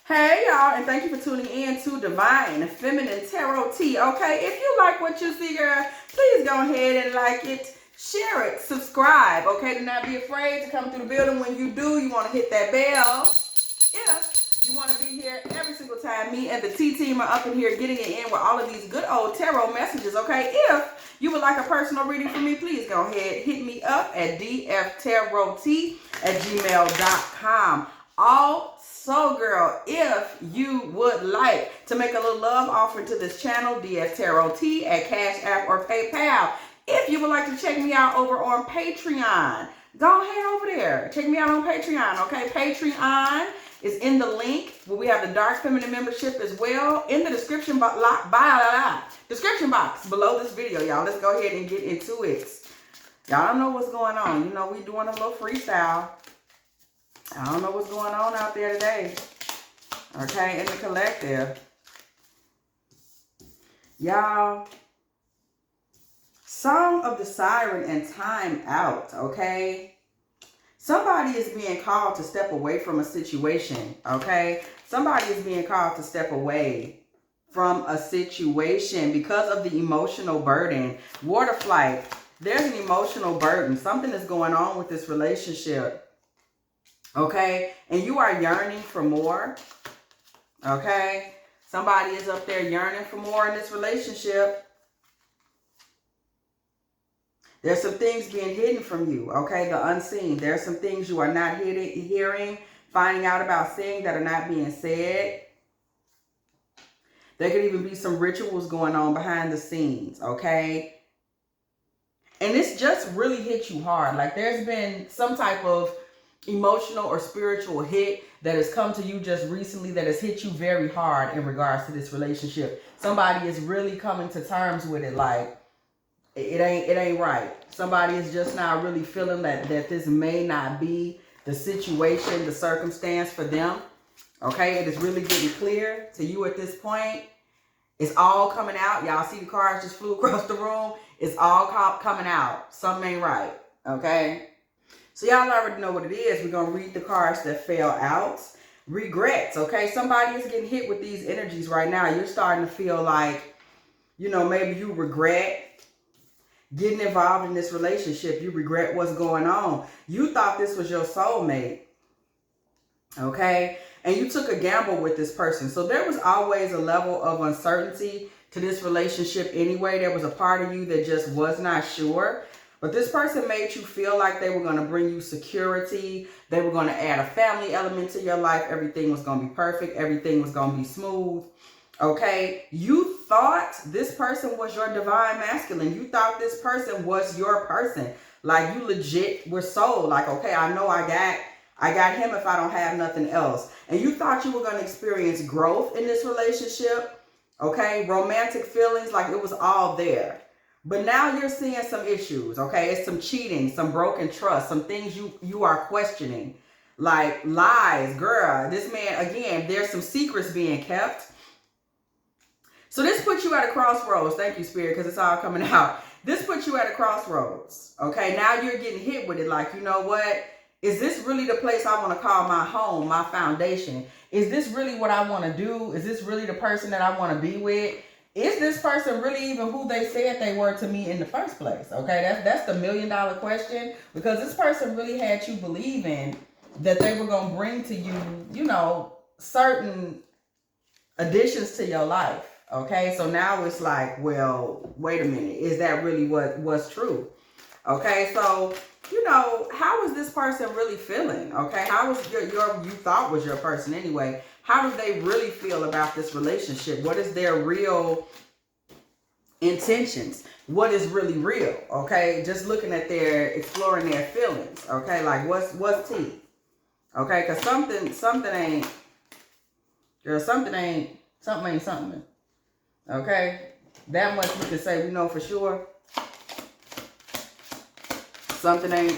Hey y'all, and thank you for tuning in to Divine Feminine Tarot Tea, okay? If you like what you see, girl, please go ahead and like it, share it, subscribe, okay? Do not be afraid to come through the building. When you do, you want to hit that bell. If you want to be here every single time me and the Tea Team are up in here getting it in with all of these good old tarot messages, okay? If you would like a personal reading from me, please go ahead, hit me up at dftarottea@gmail.com. Also, girl, if you would like to make a little love offering to this channel, dftarottea at CASHAPP or PayPal. If you would like to check me out over on Patreon, go ahead over there. Check me out on Patreon, okay? Patreon is in the link where we have the Dark Feminine membership as well in the description box below this video, y'all. Let's go ahead and get into it. Y'all don't know what's going on. You know, we doing a little freestyle. I don't know what's going on out there today, okay, in the collective. Y'all, Song of the Siren and Time Out, okay? Somebody is being called to step away from a situation, okay? Somebody is being called to step away from a situation because of the emotional burden. Water flight, there's an emotional burden. Something is going on with this relationship. Okay, and you are yearning for more, okay? Somebody is up there yearning for more in this relationship. There's some things being hidden from you, okay? The unseen. There's some things you are not hearing, finding out about, seeing that are not being said. There could even be some rituals going on behind the scenes, okay? And this just really hit you hard. Like there's been some type of emotional or spiritual hit that has come to you just recently that has hit you very hard in regards to this relationship. Somebody is really coming to terms with it, like it ain't right. Somebody is just now really feeling that this may not be the situation, the circumstance for them. Okay, it is really getting clear to you at this point. It's all coming out. Y'all see the cards just flew across the room. It's all coming out. Something ain't right. Okay. So y'all already know what it is. We're going to read the cards that fell out. Regrets, okay? Somebody is getting hit with these energies right now. You're starting to feel like, you know, maybe you regret getting involved in this relationship. You regret what's going on. You thought this was your soulmate, okay? And you took a gamble with this person. So there was always a level of uncertainty to this relationship anyway. There was a part of you that just was not sure. But this person made you feel like they were going to bring you security. They were going to add a family element to your life. Everything was going to be perfect. Everything was going to be smooth. Okay? You thought this person was your divine masculine. You thought this person was your person. Like you legit were sold. Like, okay, I know I got him if I don't have nothing else. And you thought you were going to experience growth in this relationship. Okay? Romantic feelings, like it was all there. But now you're seeing some issues, okay? It's some cheating, some broken trust, some things you are questioning. Like lies, girl. This man, again, there's some secrets being kept. So this puts you at a crossroads. Thank you, Spirit, because it's all coming out. This puts you at a crossroads, okay? Now you're getting hit with it like, you know what? Is this really the place I want to call my home, my foundation? Is this really what I want to do? Is this really the person that I want to be with? Is this person really even who they said they were to me in the first place? Okay, that's the $1 million question, because this person really had you believing that they were going to bring to you, you know, certain additions to your life. Okay, so now it's like, well, wait a minute. Is that really what's true? Okay, so, you know, how is this person really feeling? Okay, how is you thought was your person anyway? How do they really feel about this relationship? What is their real intentions? What is really real? Okay, just looking at exploring their feelings. Okay, like what's tea? Okay, because something ain't, girl, something ain't something. Okay, that much we can say we know for sure. Something ain't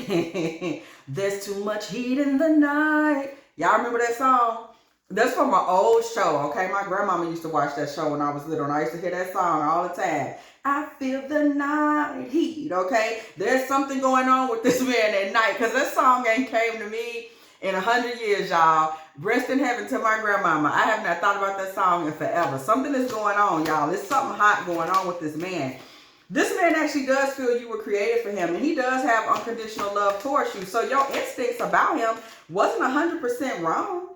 right. There's too much heat in the night. Y'all remember that song? That's from an old show, okay? My grandmama used to watch that show when I was little, and I used to hear that song all the time. I feel the night heat, okay? There's something going on with this man at night, because that song ain't came to me in 100 years, y'all. Rest in heaven to my grandmama. I have not thought about that song in forever. Something is going on, y'all. There's something hot going on with this man. This man actually does feel you were created for him, and he does have unconditional love towards you. So your instincts about him wasn't 100% wrong.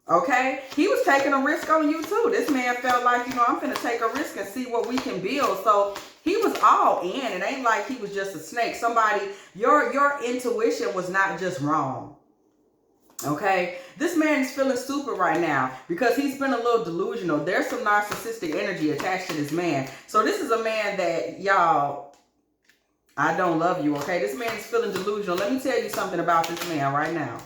Okay? He was taking a risk on you too. This man felt like, you know, I'm going to take a risk and see what we can build. So he was all in. It ain't like he was just a snake. Somebody, your intuition was not just wrong. Okay? This man is feeling stupid right now because he's been a little delusional. There's some narcissistic energy attached to this man. So this is a man that, y'all, I don't love you, okay? This man is feeling delusional. Let me tell you something about this man right now.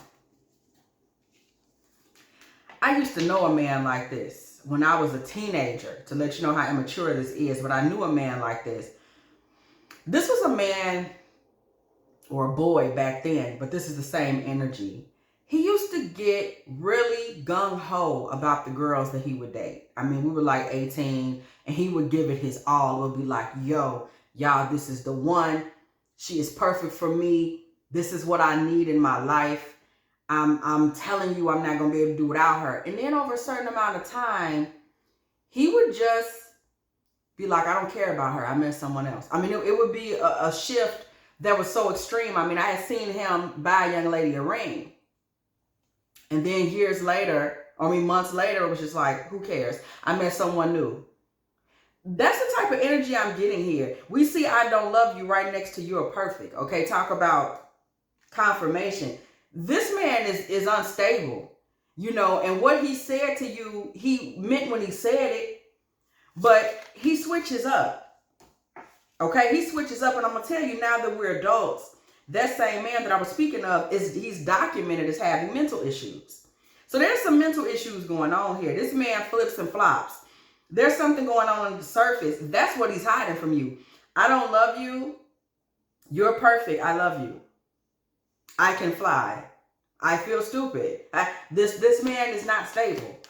I used to know a man like this when I was a teenager, to let you know how immature this is, but I knew a man like this. This was a man or a boy back then, but this is the same energy. He used to get really gung-ho about the girls that he would date. I mean, we were like 18, and he would give it his all. It would be like, yo, y'all, this is the one. She is perfect for me. This is what I need in my life. I'm telling you, I'm not going to be able to do without her. And then over a certain amount of time, he would just be like, I don't care about her. I met someone else. I mean, it would be a shift that was so extreme. I mean, I had seen him buy a young lady a ring. And then years later, months later, it was just like, who cares? I met someone new. That's the type of energy I'm getting here. We see I don't love you right next to you're perfect. Okay, talk about confirmation. This man is unstable, you know, and what he said to you, he meant when he said it, but he switches up. Okay, he switches up, and I'm going to tell you now that we're adults, that same man that I was speaking of, he's documented as having mental issues. So there's some mental issues going on here. This man flips and flops. There's something going on the surface. That's what he's hiding from you. I don't love you. You're perfect. I love you. I can fly. I feel stupid. This man is not stable.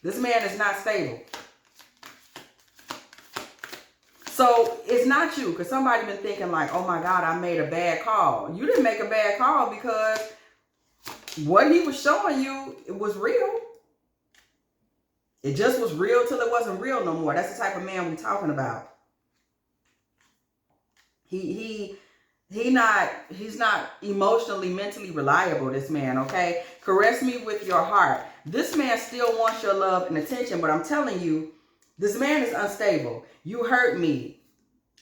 This man is not stable. So it's not you, because somebody been thinking like, oh my God, I made a bad call. You didn't make a bad call because what he was showing you, it was real. It just was real till it wasn't real no more. That's the type of man we're talking about. He's not emotionally, mentally reliable, this man, okay? Caress me with your heart. This man still wants your love and attention, but I'm telling you, this man is unstable. You hurt me.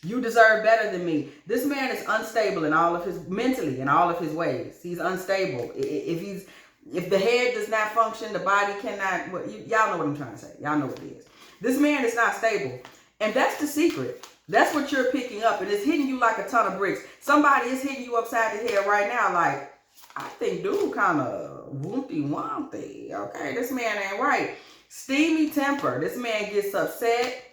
You deserve better than me. This man is unstable in all of his, mentally, in all of his ways. He's unstable. If the head does not function, the body cannot, well, y'all know what I'm trying to say. Y'all know what it is. This man is not stable. And that's the secret. That's what you're picking up. And it's hitting you like a ton of bricks. Somebody is hitting you upside the head right now like, I think dude kind of woompy-wompy. Okay, this man ain't right. Steamy temper. This man gets upset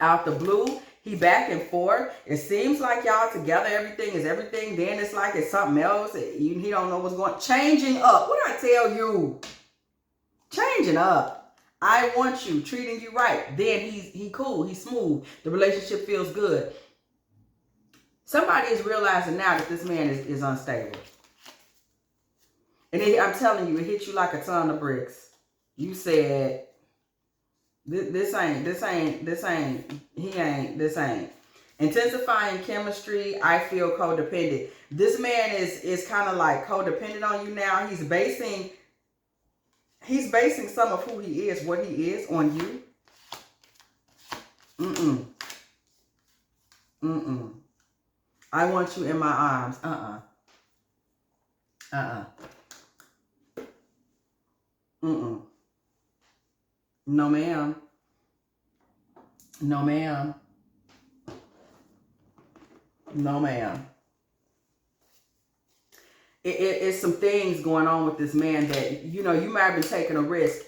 out the blue. He back and forth. It seems like y'all together, everything is everything. Then it's like it's something else. He don't know what's going on. Changing up. What did I tell you? Changing up. I want you, treating you right. Then he cool, he's smooth. The relationship feels good. Somebody is realizing now that this man is unstable. And I'm telling you, it hit you like a ton of bricks. You said, this ain't. Intensifying chemistry, I feel codependent. This man is kind of like codependent on you now. He's basing some of who he is, what he is, on you. I want you in my arms. No, ma'am. No, ma'am. No, ma'am. It's some things going on with this man that, you know, you might have been taking a risk.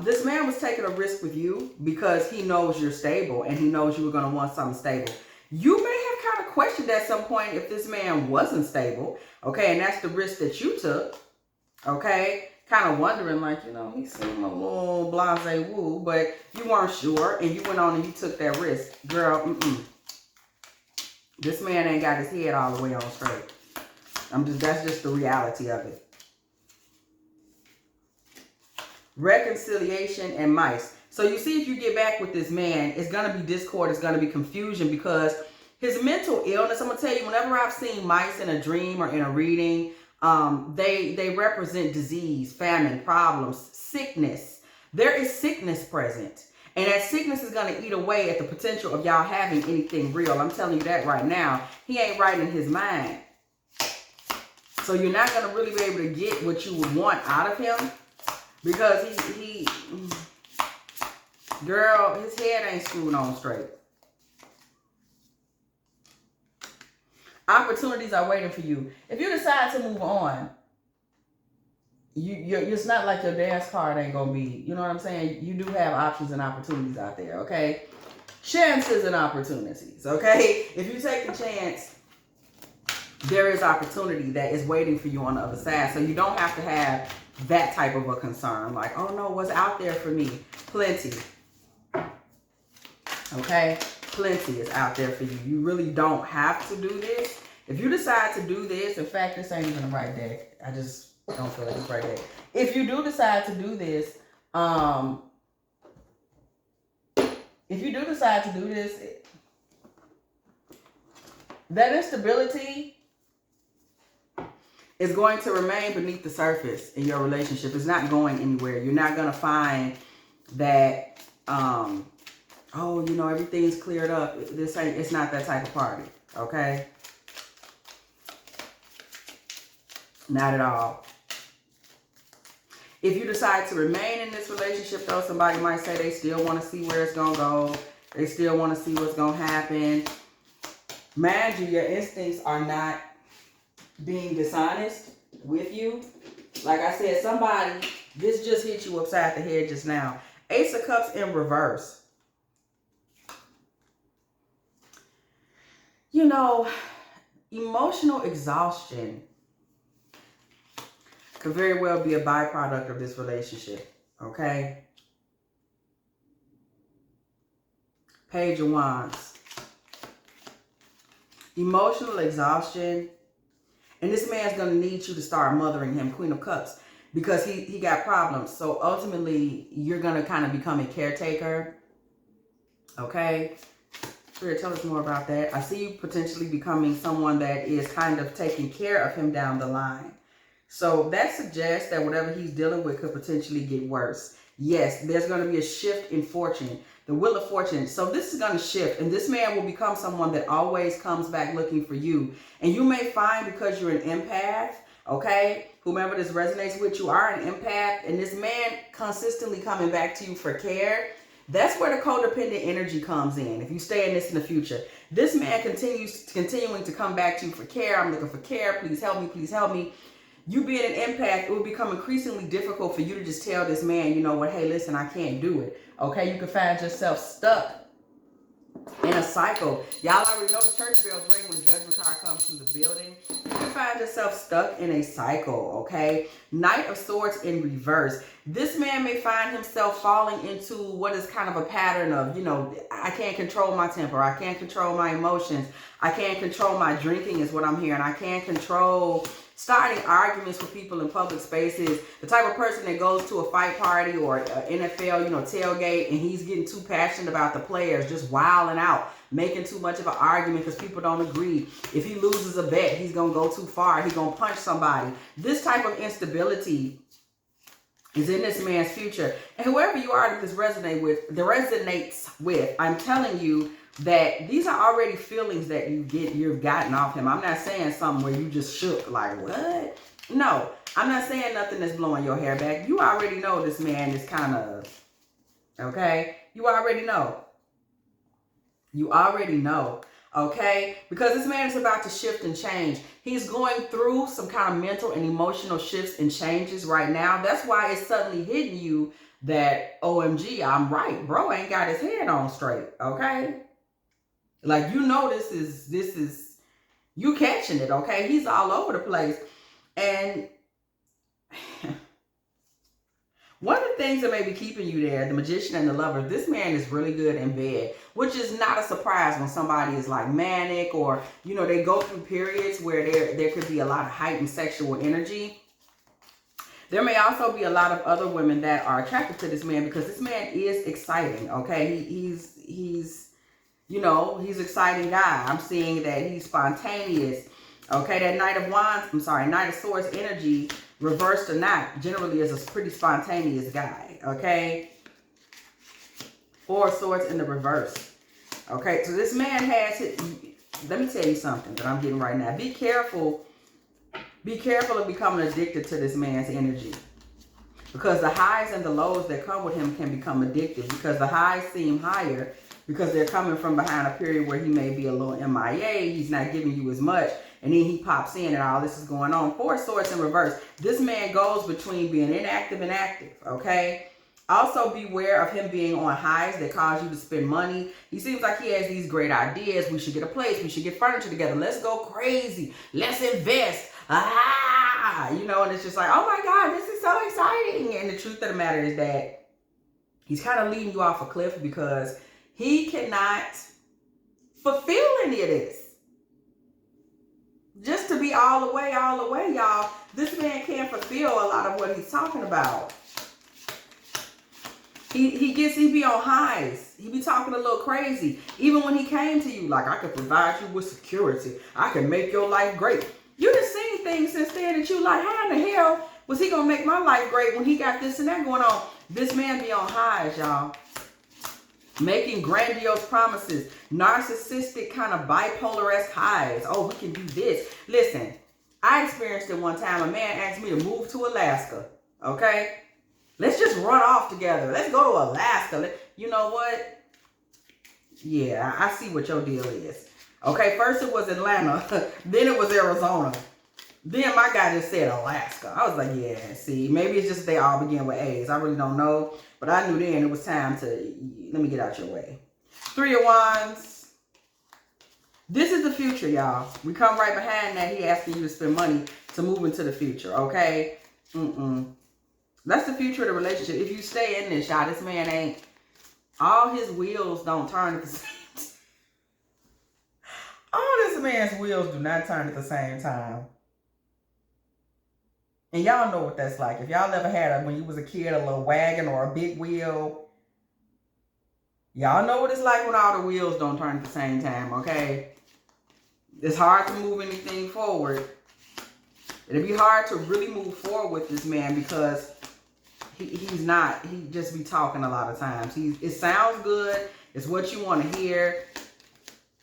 This man was taking a risk with you because he knows you're stable and he knows you were going to want something stable. You may have kind of questioned at some point if this man wasn't stable. Okay, and that's the risk that you took. Okay, kind of wondering like, you know, he seemed a little blasé woo, but you weren't sure and you went on and you took that risk. Girl, This man ain't got his head all the way on straight. That's just the reality of it. Reconciliation and mice. So you see, if you get back with this man, it's going to be discord, it's going to be confusion, because his mental illness, I'm going to tell you, whenever I've seen mice in a dream or in a reading, they represent disease, famine, problems, sickness. There is sickness present. And that sickness is going to eat away at the potential of y'all having anything real. I'm telling you that right now. He ain't right in his mind. So you're not going to really be able to get what you would want out of him, because girl, his head ain't screwed on straight. Opportunities are waiting for you. If you decide to move on, it's not like your dance card ain't gonna be, you know what I'm saying? You do have options and opportunities out there, okay? Chances and opportunities, okay? If you take the chance, there is opportunity that is waiting for you on the other side. So you don't have to have that type of a concern. Like, oh no, what's out there for me? Plenty. Okay? Plenty is out there for you. You really don't have to do this. If you decide to do this, in fact, this ain't even the right deck. I just don't feel like it's right deck. If you do decide to do this, that instability is going to remain beneath the surface in your relationship. It's not going anywhere. You're not going to find that, oh, you know, everything's cleared up. It's not that type of party, okay? Not at all. If you decide to remain in this relationship, though, somebody might say they still want to see where it's going to go. They still want to see what's going to happen. Mind you, your instincts are not being dishonest with you. Like I said, this just hit you upside the head just now. Ace of Cups in reverse. You know, emotional exhaustion could very well be a byproduct of this relationship, okay? Page of Wands. Emotional exhaustion. And this man's going to need you to start mothering him, Queen of Cups, because he got problems. So ultimately, you're going to kind of become a caretaker, okay? Spirit, tell us more about that. I see you potentially becoming someone that is kind of taking care of him down the line. So that suggests that whatever he's dealing with could potentially get worse. Yes, there's going to be a shift in fortune, the wheel of fortune. So this is going to shift, and this man will become someone that always comes back looking for you. And you may find, because you're an empath, okay, whomever this resonates with, you are an empath, and this man consistently coming back to you for care. That's where the codependent energy comes in. If you stay in this in the future, this man continuing to come back to you for care. I'm looking for care. Please help me. Please help me. You being an empath, it will become increasingly difficult for you to just tell this man, you know what, hey, listen, I can't do it. Okay, you can find yourself stuck in a cycle. Y'all already know the church bells ring when the judgment card comes through the building. You can find yourself stuck in a cycle, okay? Knight of Swords in reverse. This man may find himself falling into what is kind of a pattern of, you know, I can't control my temper. I can't control my emotions. I can't control my drinking is what I'm hearing. I can't control starting arguments with people in public spaces. The type of person that goes to a fight party or NFL, you know, tailgate, and he's getting too passionate about the players, just wilding out, making too much of an argument because people don't agree. If he loses a bet, he's going to go too far. He's going to punch somebody. This type of instability is in this man's future. And whoever you are that this resonates with, I'm telling you that these are already feelings that you've gotten off him. I'm not saying something where you just shook like, what? No, I'm not saying nothing that's blowing your hair back. You already know this man is kind of, okay? You already know. You already know, okay? Because this man is about to shift and change. He's going through some kind of mental and emotional shifts and changes right now. That's why it's suddenly hitting you that, OMG, I'm right. Bro ain't got his head on straight, okay? Like, you know, this is, you catching it, okay? He's all over the place. And One of the things that may be keeping you there, the Magician and the Lover, this man is really good in bed, which is not a surprise when somebody is like manic, or, you know, they go through periods where there could be a lot of heightened sexual energy. There may also be a lot of other women that are attracted to this man because this man is exciting, okay? He's you know, he's an exciting guy. I'm seeing that he's spontaneous, okay? That Knight of Swords energy, reversed or not, generally is a pretty spontaneous guy, okay? Four of Swords in the reverse, okay? So this man has let me tell you something that I'm getting right now. Be careful of becoming addicted to this man's energy, because the highs and the lows that come with him can become addictive, because the highs seem higher because they're coming from behind a period where he may be a little MIA, he's not giving you as much, and then he pops in and all this is going on. Four of Swords in reverse. This man goes between being inactive and active, okay? Also beware of him being on highs that cause you to spend money. He seems like he has these great ideas. We should get a place. We should get furniture together. Let's go crazy. Let's invest. You know, and it's just like, oh my God, this is so exciting. And the truth of the matter is that he's kind of leading you off a cliff because he cannot fulfill any of this. Just to be all the way, y'all. This man can't fulfill a lot of what he's talking about. He be on highs. He be talking a little crazy. Even when he came to you, like, I can provide you with security. I can make your life great. You done seen things since then that you like, how in the hell was he gonna make my life great when he got this and that going on? This man be on highs, y'all. Making grandiose promises. Narcissistic kind of bipolar-esque highs. Oh, we can do this. Listen, I experienced it one time. A man asked me to move to Alaska. Okay? Let's just run off together. Let's go to Alaska. You know what? Yeah, I see what your deal is. Okay, first it was Atlanta. Then it was Arizona. Then my guy just said Alaska. I was like, yeah, see, maybe it's just they all begin with A's. I really don't know. But I knew then it was time to, let me get out your way. Three of Wands. This is the future, y'all. We come right behind that. He asking you to spend money to move into the future, okay? That's the future of the relationship. If you stay in this, y'all, this man ain't, all his wheels don't turn at the same time. All this man's wheels do not turn at the same time. And y'all know what that's like. If y'all ever had, when you was a kid, a little wagon or a big wheel, y'all know what it's like when all the wheels don't turn at the same time, okay? It's hard to move anything forward. It'll be hard to really move forward with this man because he just be talking a lot of times. It sounds good. It's what you want to hear.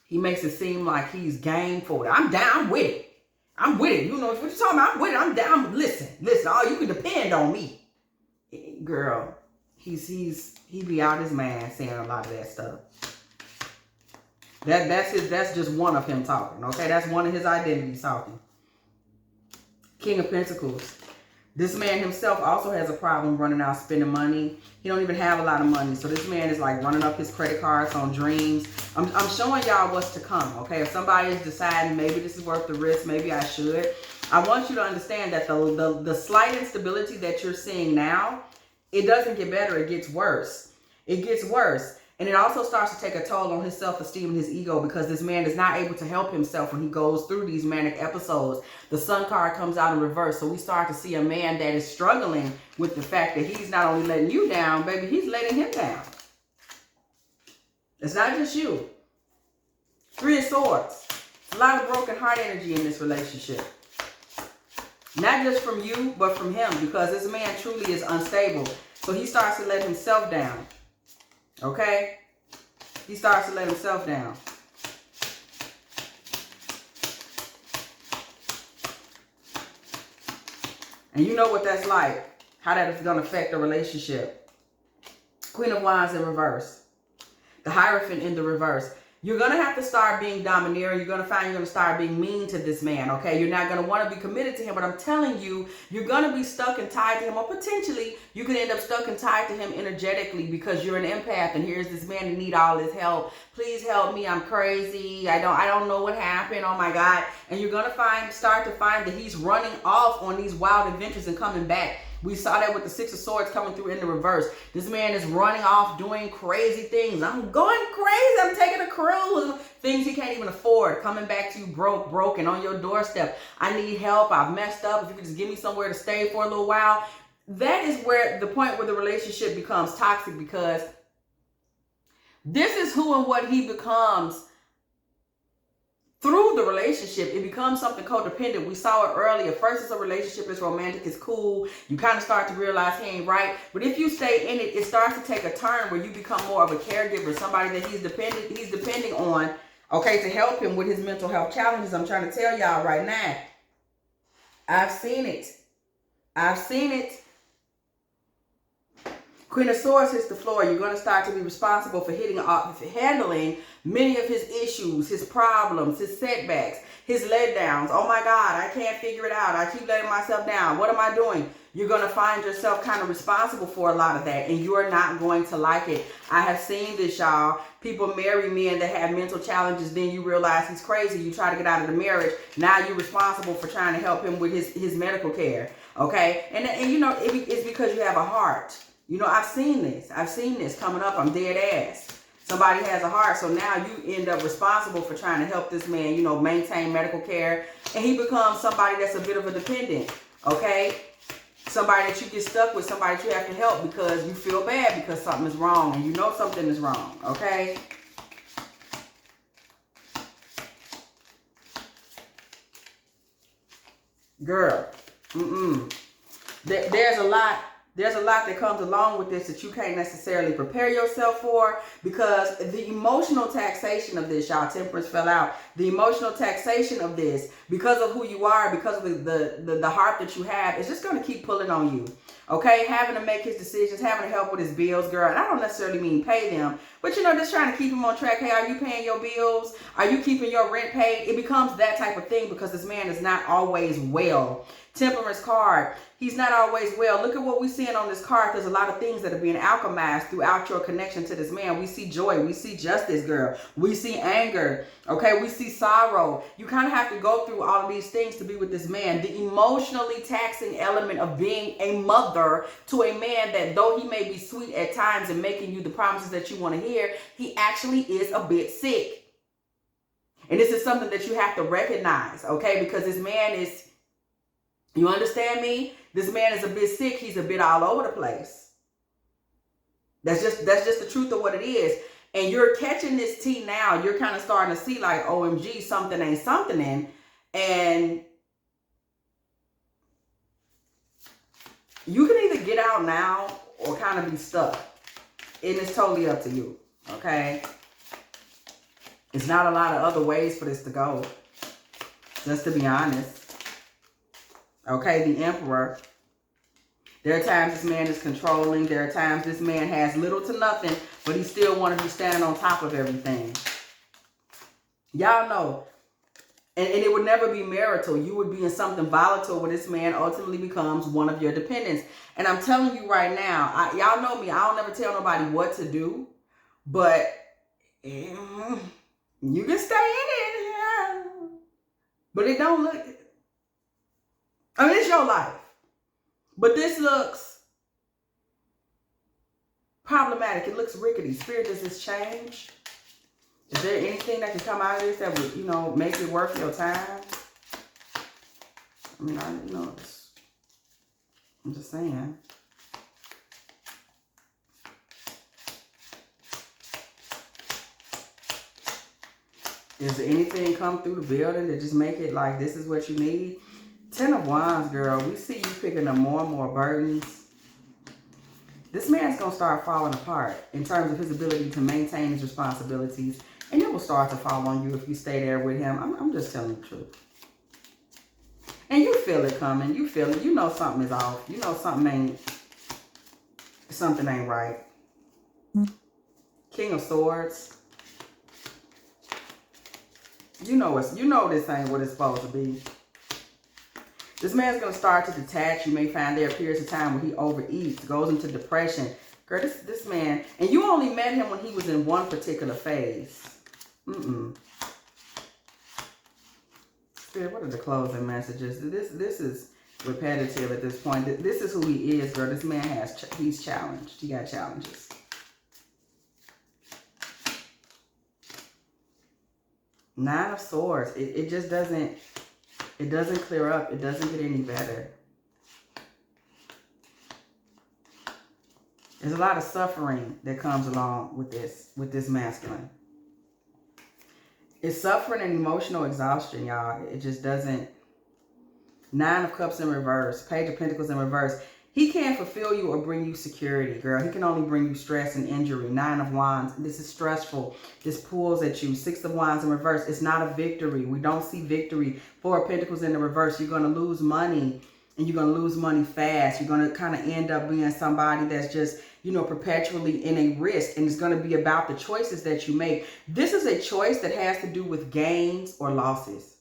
He makes it seem like he's game for it. I'm down with it. I'm with it. You know what you're talking about? I'm with it. I'm down. Listen. Oh, you can depend on me. Girl, he be out his man saying a lot of that stuff. That's just one of him talking. Okay, that's one of his identities talking. King of Pentacles. This man himself also has a problem running out spending money. He don't even have a lot of money. So this man is like running up his credit cards on dreams. I'm showing y'all what's to come, okay? If somebody is deciding maybe this is worth the risk, maybe I should. I want you to understand that the slight instability that you're seeing now, it doesn't get better, it gets worse. It gets worse. And it also starts to take a toll on his self-esteem and his ego because this man is not able to help himself when he goes through these manic episodes. The Sun card comes out in reverse. So we start to see a man that is struggling with the fact that he's not only letting you down, baby, he's letting him down. It's not just you. Three of Swords. A lot of broken heart energy in this relationship. Not just from you, but from him because this man truly is unstable. So he starts to let himself down. Okay? He starts to let himself down. And you know what that's like. How that is going to affect the relationship. Queen of Wands in reverse. The Hierophant in the reverse. You're going to have to start being domineering. You're going to find you're going to start being mean to this man, okay? You're not going to want to be committed to him, but I'm telling you, you're going to be stuck and tied to him, or potentially you could end up stuck and tied to him energetically because you're an empath and here's this man who need all his help. Please help me. I'm crazy. I don't know what happened. Oh my God. And you're going to start to find that he's running off on these wild adventures and coming back We saw that with the Six of Swords coming through in the reverse. This man is running off doing crazy things. I'm going crazy. I'm taking a cruise. Things he can't even afford. Coming back to you broken on your doorstep. I need help. I've messed up. If you could just give me somewhere to stay for a little while. That is where the point where the relationship becomes toxic, because this is who and what he becomes through the relationship. It becomes something codependent. We saw it earlier. First, it's a relationship, it's romantic, it's cool. You kind of start to realize he ain't right. But if you stay in it, it starts to take a turn where you become more of a caregiver, somebody that he's depending on, okay, to help him with his mental health challenges. I'm trying to tell y'all right now. I've seen it. I've seen it. Queen of Swords hits the floor. You're going to start to be responsible for handling many of his issues, his problems, his setbacks, his letdowns. Oh my God, I can't figure it out. I keep letting myself down. What am I doing? You're going to find yourself kind of responsible for a lot of that, and you're not going to like it. I have seen this, y'all. People marry men that have mental challenges. Then you realize he's crazy. You try to get out of the marriage. Now you're responsible for trying to help him with his medical care. Okay? And you know, it's because you have a heart. You know, I've seen this. I've seen this coming up. I'm dead ass. Somebody has a heart, so now you end up responsible for trying to help this man, you know, maintain medical care. And he becomes somebody that's a bit of a dependent, okay? Somebody that you get stuck with, somebody that you have to help because you feel bad because something is wrong and you know something is wrong, okay? Girl, there's a lot. There's a lot that comes along with this that you can't necessarily prepare yourself for, because the emotional taxation of this, y'all, Temperance fell out. The emotional taxation of this, because of who you are, because of the heart that you have, is just going to keep pulling on you. Okay, having to make his decisions, having to help with his bills, girl. And I don't necessarily mean pay them, but you know, just trying to keep him on track. Hey, are you paying your bills? Are you keeping your rent paid? It becomes that type of thing because this man is not always well. Temperance card. He's not always well. Look at what we're seeing on this card. There's a lot of things that are being alchemized throughout your connection to this man. We see joy. We see justice, girl. We see anger. Okay, we see sorrow. You kind of have to go through all of these things to be with this man. The emotionally taxing element of being a mother to a man that, though he may be sweet at times and making you the promises that you want to hear, he actually is a bit sick. And this is something that you have to recognize, okay? Because this man is, you understand me? This man is a bit sick. He's a bit all over the place. That's just the truth of what it is. And you're catching this tea now. You're kind of starting to see like, OMG, something ain't something in. And you can either get out now or kind of be stuck. And it's totally up to you, okay? It's not a lot of other ways for this to go, just to be honest. Okay, the Emperor. There are times this man is controlling. There are times this man has little to nothing, but he still wants to be standing on top of everything. Y'all know. And it would never be marital. You would be in something volatile where this man ultimately becomes one of your dependents. And I'm telling you right now, y'all know me. I don't never tell nobody what to do, but you can stay in it. But it don't look... I mean, it's your life. But this looks problematic. It looks rickety. Spirit, does this change? Is there anything that can come out of this that would, you know, make it worth your time? I mean, I didn't know this. I'm just saying. Is there anything come through the building that just make it like this is what you need? 10 of Wands, girl. We see you picking up more and more burdens. This man's going to start falling apart in terms of his ability to maintain his responsibilities. And it will start to fall on you if you stay there with him. I'm just telling the truth. And you feel it coming. You feel it. You know something is off. You know something ain't right. King of Swords. You know this ain't what it's supposed to be. This man's going to start to detach. You may find there are periods of time where he overeats, goes into depression. Girl, this man, and you only met him when he was in one particular phase. Spirit, what are the closing messages? This repetitive at this point. This is who he is, girl. This man he's challenged. He got challenges. Nine of Swords. It just doesn't, it doesn't clear up. It doesn't get any better. There's a lot of suffering that comes along with this masculine. It's suffering and emotional exhaustion, y'all. It just doesn't. Nine of Cups in reverse. Page of Pentacles in reverse. He can't fulfill you or bring you security, girl. He can only bring you stress and injury. Nine of Wands. This is stressful. This pulls at you. Six of Wands in reverse. It's not a victory. We don't see victory. Four of Pentacles in the reverse. You're going to lose money. And you're going to lose money fast. You're going to kind of end up being somebody that's just, you know, perpetually in a risk. And it's going to be about the choices that you make. This is a choice that has to do with gains or losses.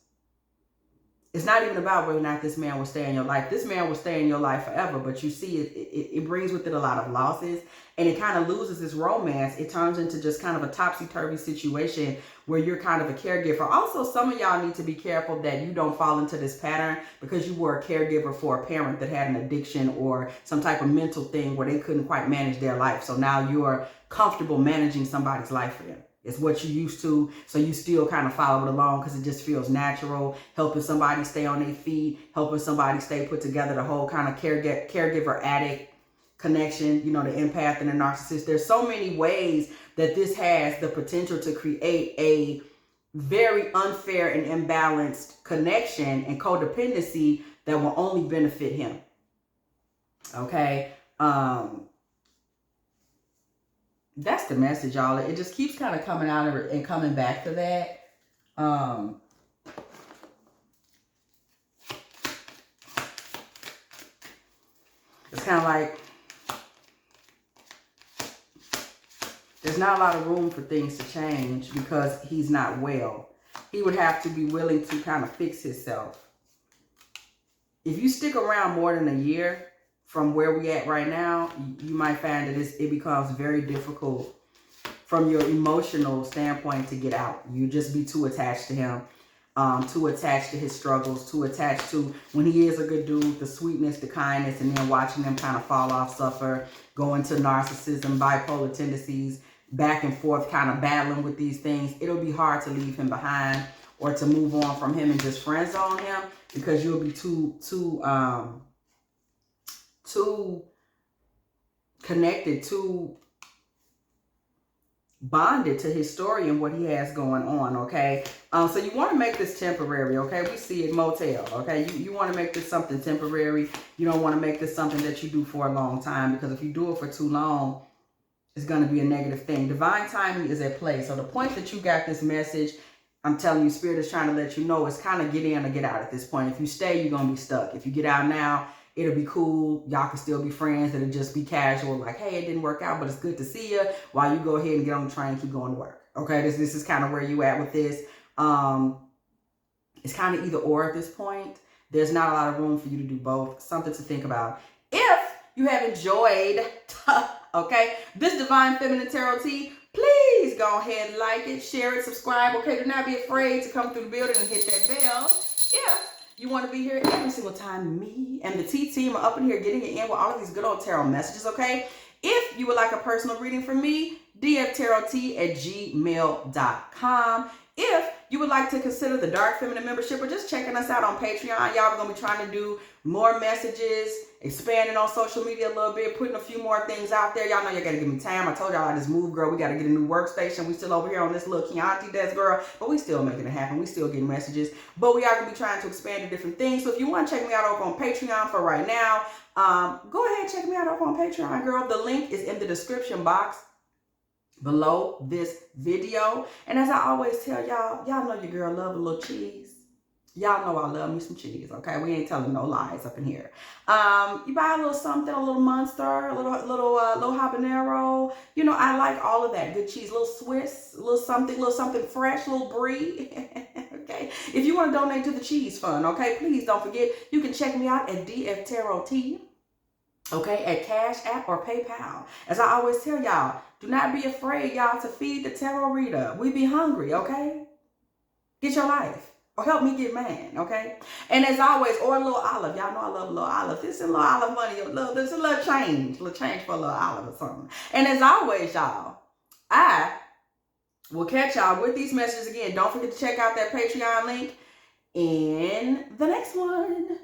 It's not even about whether or not this man will stay in your life. This man will stay in your life forever. But you see, it brings with it a lot of losses. And it kind of loses its romance. It turns into just kind of a topsy-turvy situation where you're kind of a caregiver. Also, some of y'all need to be careful that you don't fall into this pattern because you were a caregiver for a parent that had an addiction or some type of mental thing where they couldn't quite manage their life. So now you're comfortable managing somebody's life for them. It's what you used to, so you still kind of follow it along because it just feels natural, helping somebody stay on their feet, helping somebody stay put together, the whole kind of caregiver addict connection, you know, the empath and the narcissist. There's so many ways that this has the potential to create a very unfair and imbalanced connection and codependency that will only benefit him. Okay? That's the message, y'all. It just keeps kind of coming out of it and coming back to that. It's kind of like there's not a lot of room for things to change because he's not well. He would have to be willing to kind of fix himself. If you stick around more than a year, from where we at right now, you might find that it becomes very difficult from your emotional standpoint to get out. You just be too attached to him, too attached to his struggles, too attached to when he is a good dude, the sweetness, the kindness, and then watching him kind of fall off, suffer, go into narcissism, bipolar tendencies, back and forth, kind of battling with these things. It'll be hard to leave him behind or to move on from him and just friend zone him because you'll be too connected, too bonded to his story and what he has going on, okay? So you want to make this temporary, okay? We see it motel, okay? You want to make this something temporary. You don't want to make this something that you do for a long time because if you do it for too long, it's going to be a negative thing. Divine timing is at play. So the point that you got this message, I'm telling you, Spirit is trying to let you know it's kind of get in or get out at this point. If you stay, you're going to be stuck. If you get out now, it'll be cool. Y'all can still be friends. It'll just be casual. Like, hey, it didn't work out, but it's good to see you. While you go ahead and get on the train and keep going to work. Okay, this is kind of where you at with this. It's kind of either or at this point. There's not a lot of room for you to do both. Something to think about. If you have enjoyed, okay, this Divine Feminine Tarot Tea, please go ahead and like it, share it, subscribe. Okay, do not be afraid to come through the building and hit that bell. If you want to be here every single time me and the T team are up in here getting it in with all of these good old tarot messages, okay? If you would like a personal reading from me, dftarottea@gmail.com. If you would like to consider the Dark Feminine membership or just checking us out on Patreon, y'all, we're going to be trying to do more messages, expanding on social media a little bit, putting a few more things out there. Y'all know y'all got to give me time. I told y'all I just moved, girl. We got to get a new workstation. We still over here on this little Chianti desk, girl, but we still making it happen. We still getting messages, but we are going to be trying to expand to different things. So if you want to check me out over on Patreon for right now, go ahead and check me out over on Patreon, girl. The link is in the description box below this video. And as I always tell y'all, y'all know your girl love a little cheese. Y'all know I love me some cheese, okay? We ain't telling no lies up in here. You buy a little something, a little Munster, a little habanero. You know, I like all of that good cheese. A little Swiss, a little something fresh, a little brie. Okay? If you want to donate to the cheese fund, okay, please don't forget, you can check me out at dftarottea. Okay, at CASHAPP or PayPal. As I always tell y'all, do not be afraid, y'all, to feed the tarot reader. We be hungry, okay? Get your life. or help me get mine, okay? And as always, or a little olive. Y'all know I love a little olive. This is a little olive money, this is a little change for a little olive or something. And as always, y'all, I will catch y'all with these messages again. Don't forget to check out that Patreon link in the next one.